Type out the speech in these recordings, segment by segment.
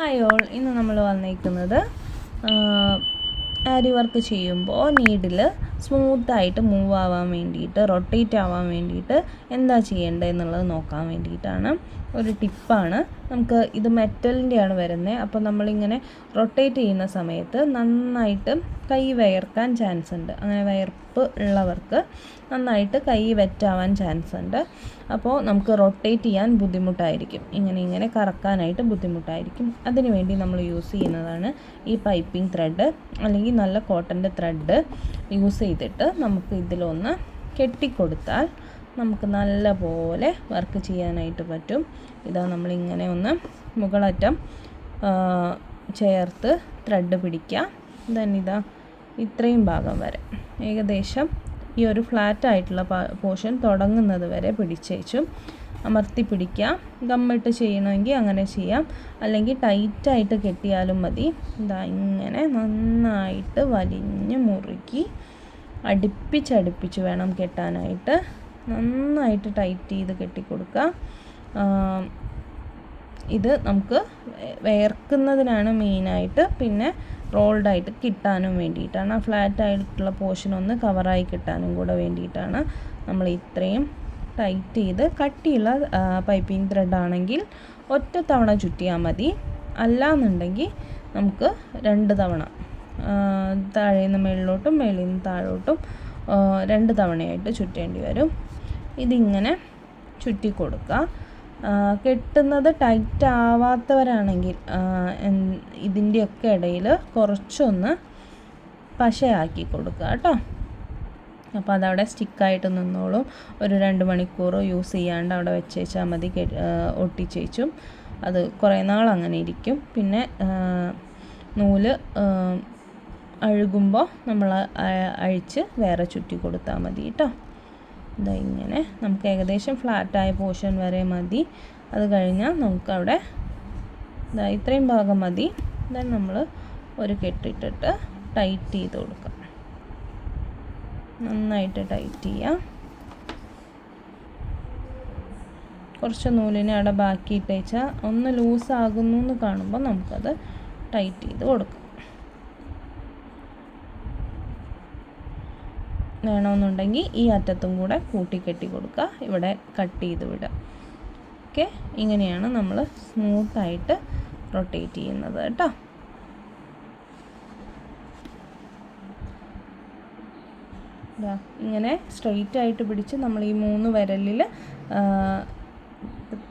Hi all, ഇന്ന് നമ്മൾ വന്നിരിക്കുന്നത് ആരി വർക്ക് ചെയ്യുമ്പോൾ നീഡിൽ സ്മൂത്തായിട്ട് മൂവ് ആവാൻ വേണ്ടിയിട്ട്, റൊട്ടേറ്റ് ആവാൻ വേണ്ടിയിട്ട് എന്താ ചെയ്യേണ്ടത് എന്നുള്ളത് നോക്കാൻ വേണ്ടിയിട്ടാണ്. ഒരു ടിപ്പാണ്. നമുക്ക് ഇത് മെറ്റലിൻ്റെയാണ് വരുന്നത്. അപ്പോൾ നമ്മളിങ്ങനെ റൊട്ടേറ്റ് ചെയ്യുന്ന സമയത്ത് നന്നായിട്ട് കൈ വിയർക്കാൻ ചാൻസ് ഉണ്ട്. അങ്ങനെ വിയർപ്പ് ഉള്ളവർക്ക് നന്നായിട്ട് കൈ വെറ്റാവാൻ ചാൻസ് ഉണ്ട്. അപ്പോൾ നമുക്ക് റൊട്ടേറ്റ് ചെയ്യാൻ ബുദ്ധിമുട്ടായിരിക്കും, ഇങ്ങനെ കറക്കാനായിട്ട് ബുദ്ധിമുട്ടായിരിക്കും. അതിനു വേണ്ടി നമ്മൾ യൂസ് ചെയ്യുന്നതാണ് ഈ പൈപ്പിംഗ് ത്രെഡ്, അല്ലെങ്കിൽ നല്ല കോട്ടൻ്റെ ത്രെഡ് യൂസ് ചെയ്തിട്ട് നമുക്ക് ഇതിലൊന്ന് കെട്ടിക്കൊടുത്താൽ നമുക്ക് നല്ല പോലെ വർക്ക് ചെയ്യാനായിട്ട് പറ്റും. ഇതാ നമ്മളിങ്ങനെ ഒന്ന് മുകളറ്റം ചേർത്ത് ത്രെഡ് പിടിക്കുക. ഇതാ ഇത്രയും ഭാഗം വരെ ഏകദേശം ഈ ഒരു ഫ്ലാറ്റ് ആയിട്ടുള്ള പോർഷൻ തുടങ്ങുന്നത് വരെ പിടിച്ചേച്ചും അമർത്തി പിടിക്കുക. ഗമ്മിട്ട് ചെയ്യണമെങ്കിൽ അങ്ങനെ ചെയ്യാം, അല്ലെങ്കിൽ ടൈറ്റായിട്ട് കെട്ടിയാലും മതി. ഇതാ ഇങ്ങനെ നന്നായിട്ട് വലിഞ്ഞ് മുറുക്കി അടുപ്പിച്ചടുപ്പിച്ച് വേണം കെട്ടാനായിട്ട്. നന്നായിട്ട് ടൈറ്റ് ചെയ്ത് കെട്ടിക്കൊടുക്കുക. ഇത് നമുക്ക് വേർക്കുന്നതിനാണ് മെയിനായിട്ട്, പിന്നെ റോൾഡായിട്ട് കിട്ടാനും വേണ്ടിയിട്ടാണ്. ആ ഫ്ലാറ്റ് ആയിട്ടുള്ള പോർഷൻ ഒന്ന് കവറായി കിട്ടാനും കൂടെ വേണ്ടിയിട്ടാണ് നമ്മൾ ഇത്രയും ടൈറ്റ് ചെയ്ത്. കട്ടിയുള്ള പൈപ്പിംഗ് ത്രെഡ് ആണെങ്കിൽ ഒറ്റ തവണ ചുറ്റിയാൽ മതി. അല്ലാന്നുണ്ടെങ്കിൽ നമുക്ക് 2 തവണ, താഴേന്ന് മേളിലോട്ടും മേളിൽ നിന്ന് താഴോട്ടും 2 തവണയായിട്ട് ചുറ്റേണ്ടി വരും. ഇതിങ്ങനെ ചുറ്റി കൊടുക്കുക. കെട്ടുന്നത് ടൈറ്റ് ആവാത്തവരാണെങ്കിൽ ഇതിൻ്റെയൊക്കെ ഇടയിൽ കുറച്ചൊന്ന് പശയാക്കി കൊടുക്കുക കേട്ടോ. അപ്പോൾ അതവിടെ സ്റ്റിക്കായിട്ട് നിന്നോളും. ഒരു 2 മണിക്കൂർ യൂസ് ചെയ്യാണ്ട് അവിടെ വെച്ചേച്ചാൽ മതി. ഒട്ടിച്ചേച്ചും അത് കുറേ നാൾ അങ്ങനെ ഇരിക്കും. പിന്നെ നൂല് അഴുകുമ്പോൾ നമ്മൾ അഴിച്ച് വേറെ ചുറ്റി കൊടുത്താൽ മതി കേട്ടോ. ഇതാ ഇങ്ങനെ നമുക്ക് ഏകദേശം ഫ്ലാറ്റായ പോർഷൻ വരെ മതി. അത് കഴിഞ്ഞാൽ നമുക്കവിടെ ഇത്രയും ഭാഗം മതി. ദെൻ നമ്മൾ ഒരു കെട്ടിട്ടിട്ട് ടൈറ്റ് ചെയ്ത് കൊടുക്കാം. നന്നായിട്ട് ടൈറ്റ് ചെയ്യാം. കുറച്ച് നൂലിനെ അവിടെ ബാക്കിയിട്ട് വെച്ചാൽ ഒന്ന് ലൂസാകുന്നു എന്ന് കാണുമ്പോൾ നമുക്കത് ടൈറ്റ് ചെയ്ത് കൊടുക്കാം. വേണമെന്നുണ്ടെങ്കിൽ ഈ അറ്റത്തും കൂടെ കൂട്ടിക്കെട്ടി കൊടുക്കുക. ഇവിടെ കട്ട് ചെയ്ത് വിടുക. ഓക്കെ, ഇങ്ങനെയാണ് നമ്മൾ സ്മൂത്തായിട്ട് റൊട്ടേറ്റ് ചെയ്യുന്നത് കേട്ടോ. ഇങ്ങനെ സ്ട്രെയിറ്റ് ആയിട്ട് പിടിച്ച് നമ്മൾ ഈ 3 വിരലിൽ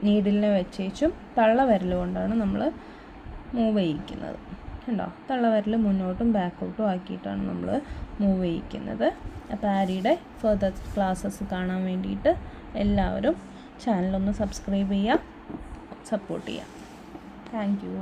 നീഡിലിനെ വെച്ചേച്ചും തള്ള വിരൽ കൊണ്ടാണ് നമ്മൾ മൂവ് ചെയ്യിക്കുന്നത്. കണ്ടോ, തള്ളവിരൽ മുന്നോട്ടും ബാക്കോട്ടും ആക്കിയിട്ടാണ് നമ്മൾ മൂവ് ചെയ്യിക്കുന്നത്. അപ്പോൾ ആരിയുടെ ഫർദർ ക്ലാസ്സസ് കാണാൻ വേണ്ടിയിട്ട് എല്ലാവരും ചാനലൊന്ന് സബ്സ്ക്രൈബ് ചെയ്യുക, സപ്പോർട്ട് ചെയ്യുക. Thank you.